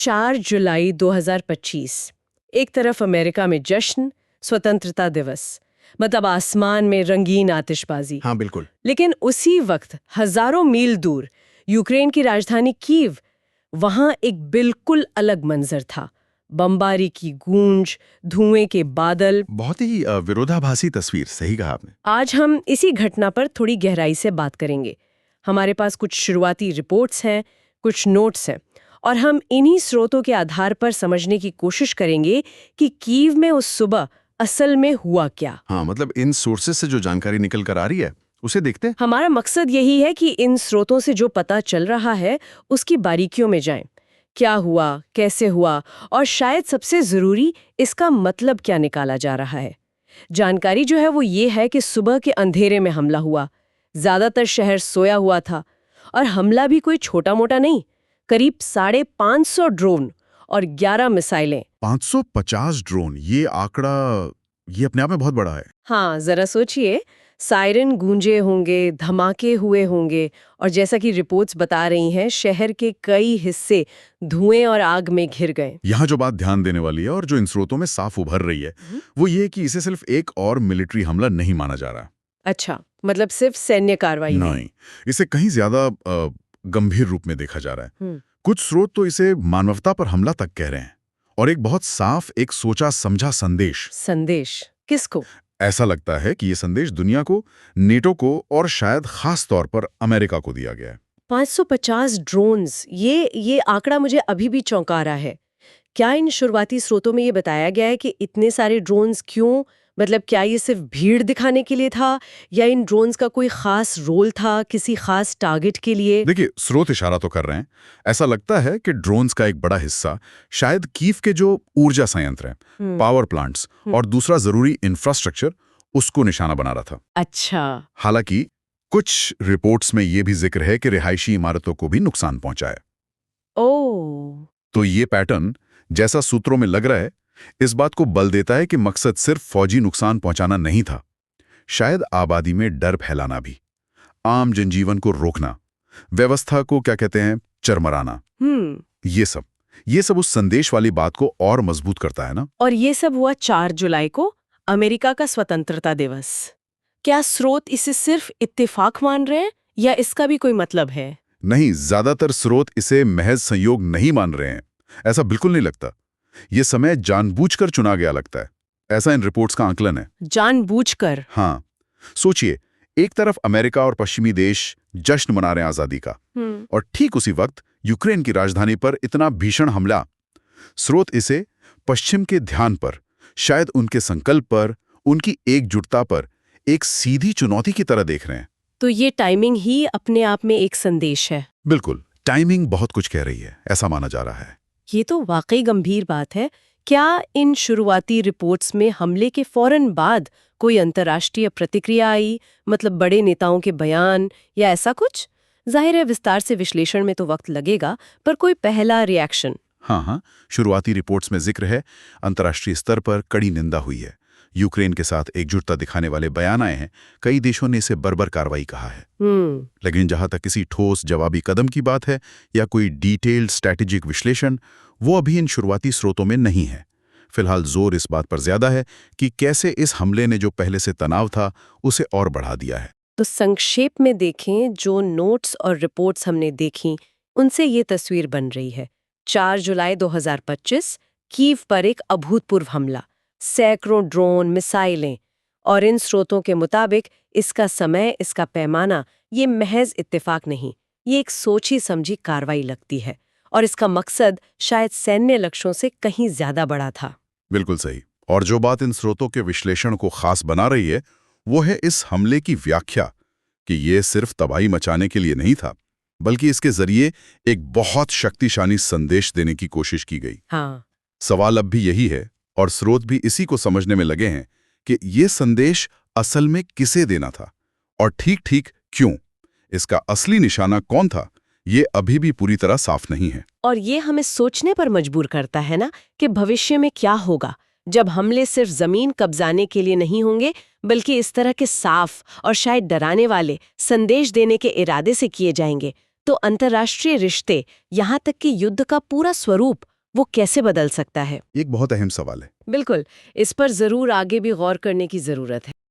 4 जुलाई 2025। एक तरफ अमेरिका में जश्न, स्वतंत्रता दिवस, मतलब आसमान में रंगीन आतिशबाजी। हाँ बिल्कुल। लेकिन उसी वक्त हजारों मील दूर यूक्रेन की राजधानी कीव, वहां एक बिल्कुल अलग मंजर था। बमबारी की गूंज, धुएं के बादल। बहुत ही विरोधाभासी तस्वीर, सही कहा आपने। आज हम इसी घटना पर थोड़ी गहराई से बात करेंगे। हमारे पास कुछ शुरुआती रिपोर्ट्स हैं, कुछ नोट्स हैं, और हम इन्हीं स्रोतों के आधार पर समझने की कोशिश करेंगे कि कीव में उस सुबह असल में हुआ क्या। हाँ, मतलब इन सोर्सेज से जो जानकारी निकल कर आ रही है उसे देखते हैं। हमारा मकसद यही है कि इन स्रोतों से जो पता चल रहा है उसकी बारीकियों में जाएं। क्या हुआ, कैसे हुआ, और शायद सबसे जरूरी, इसका मतलब क्या निकाला जा रहा है। जानकारी जो है वो ये है कि सुबह के अंधेरे में हमला हुआ। ज्यादातर शहर सोया हुआ था, और हमला भी कोई छोटा मोटा नहीं। करीब 550 ड्रोन और 11 मिसाइलें। 550 ड्रोन, ये आंकड़ा ये अपने आप में बहुत बड़ा है। हाँ, जरा सोचिए, सायरन गूंजे होंगे, धमाके हुए होंगे, और जैसा कि रिपोर्ट्स बता रही हैं, शहर के कई हिस्से धुएं और आग में घिर गए। यहाँ जो बात ध्यान देने वाली है और जो इन स्रोतों में साफ उभर रही है वो ये कि इसे सिर्फ एक और मिलिट्री हमला नहीं माना जा रहा। अच्छा, मतलब सिर्फ सैन्य कार्रवाई नहीं, इसे कहीं ज्यादा गंभीर रूप में देखा जा रहा है। हम्म। कुछ स्रोत तो इसे मानवता पर हमला तक कह रहे हैं, और एक बहुत साफ, एक सोचा समझा संदेश। संदेश किसको? ऐसा लगता है कि ये संदेश दुनिया को, नेटो को और शायद खास तौर पर अमेरिका को दिया गया है। 550 ड्रोन्स, ये आंकड़ा मुझे अभी भी चौंका रहा है। क्या इन शुरुआती स्रोतों में ये बताया गया है कि इतने सारे ड्रोन्स क्यों? मतलब क्या ये सिर्फ भीड़ दिखाने के लिए था, या इन ड्रोन्स का कोई खास रोल था किसी खास टारगेट के लिए? देखिए, स्रोत इशारा तो कर रहे हैं। ऐसा लगता है कि ड्रोन्स का एक बड़ा हिस्सा शायद कीव के जो ऊर्जा संयंत्र हैं, पावर प्लांट्स और दूसरा जरूरी इंफ्रास्ट्रक्चर, उसको निशाना बना रहा था। अच्छा। हालांकि कुछ रिपोर्ट्स में यह भी जिक्र है कि रिहायशी इमारतों को भी नुकसान पहुंचा है। ओह। तो ये पैटर्न, जैसा सूत्रों में लग रहा है, इस बात को बल देता है कि मकसद सिर्फ फौजी नुकसान पहुंचाना नहीं था, शायद आबादी में डर फैलाना भी, आम जनजीवन को रोकना, व्यवस्था को क्या कहते हैं, चरमराना। ये सब उस संदेश वाली बात को और मजबूत करता है ना। और ये सब हुआ 4 जुलाई को, अमेरिका का स्वतंत्रता दिवस। क्या स्रोत इसे सिर्फ इत्तेफाक मान रहे हैं, या इसका भी कोई मतलब है? नहीं, ज्यादातर स्रोत इसे महज संयोग नहीं मान रहे हैं। ऐसा बिल्कुल नहीं लगता। ये समय जानबूझकर चुना गया लगता है, ऐसा इन रिपोर्ट्स का आंकलन है। जानबूझकर? हाँ, सोचिए, एक तरफ अमेरिका और पश्चिमी देश जश्न मना रहे हैं आजादी का, और ठीक उसी वक्त यूक्रेन की राजधानी पर इतना भीषण हमला। स्रोत इसे पश्चिम के ध्यान पर, शायद उनके संकल्प पर, उनकी एकजुटता पर एक सीधी चुनौती की तरह देख रहे हैं। तो ये टाइमिंग ही अपने आप में एक संदेश है। बिल्कुल, टाइमिंग बहुत कुछ कह रही है, ऐसा माना जा रहा है। ये तो वाकई गंभीर बात है। क्या इन शुरुआती रिपोर्ट्स में हमले के फौरन बाद कोई अंतर्राष्ट्रीय प्रतिक्रिया आई, मतलब बड़े नेताओं के बयान या ऐसा कुछ? जाहिर है विस्तार से विश्लेषण में तो वक्त लगेगा, पर कोई पहला रिएक्शन? हाँ, शुरुआती रिपोर्ट्स में जिक्र है, अंतर्राष्ट्रीय स्तर पर कड़ी निंदा हुई है, यूक्रेन के साथ एकजुटता दिखाने वाले बयान आए हैं, कई देशों ने इसे बर्बर कार्रवाई कहा है। लेकिन जहां तक किसी ठोस जवाबी कदम की बात है या कोई डिटेल्ड स्ट्रैटेजिक विश्लेषण, वो अभी इन शुरुआती स्रोतों में नहीं है। फिलहाल जोर इस बात पर ज्यादा है कि कैसे इस हमले ने जो पहले से तनाव था उसे और बढ़ा दिया है। तो संक्षेप में देखें, जो नोट्स और रिपोर्ट्स हमने देखी, उनसे ये तस्वीर बन रही है। 4 जुलाई 2025, कीव पर एक अभूतपूर्व हमला, सैकड़ों ड्रोन, मिसाइलें, और इन स्रोतों के मुताबिक इसका समय, इसका पैमाना, ये महज इत्तेफाक नहीं, ये एक सोची समझी कार्रवाई लगती है, और इसका मकसद शायद सैन्य लक्ष्यों से कहीं ज्यादा बड़ा था। बिल्कुल सही। और जो बात इन स्रोतों के विश्लेषण को खास बना रही है वो है इस हमले की व्याख्या, कि ये सिर्फ तबाही मचाने के लिए नहीं था, बल्कि इसके जरिए एक बहुत शक्तिशाली संदेश देने की कोशिश की गई। हाँ। सवाल अब भी यही है, और स्रोत भी इसी को समझने में लगे हैं, कि ये संदेश असल में किसे देना था, और ठीक क्यों। इसका असली निशाना कौन था, ये अभी भी पूरी तरह साफ नहीं है। और ये हमें सोचने पर मजबूर करता है ना, कि भविष्य में क्या होगा जब हमले सिर्फ जमीन कब्जाने के लिए नहीं होंगे, बल्कि इस तरह के साफ और शायद डराने वाले संदेश देने के इरादे से किए जाएंगे। तो अंतर्राष्ट्रीय रिश्ते, यहाँ तक कि युद्ध का पूरा स्वरूप वो कैसे बदल सकता है? एक बहुत अहम सवाल है। बिल्कुल, इस पर जरूर आगे भी गौर करने की जरूरत है।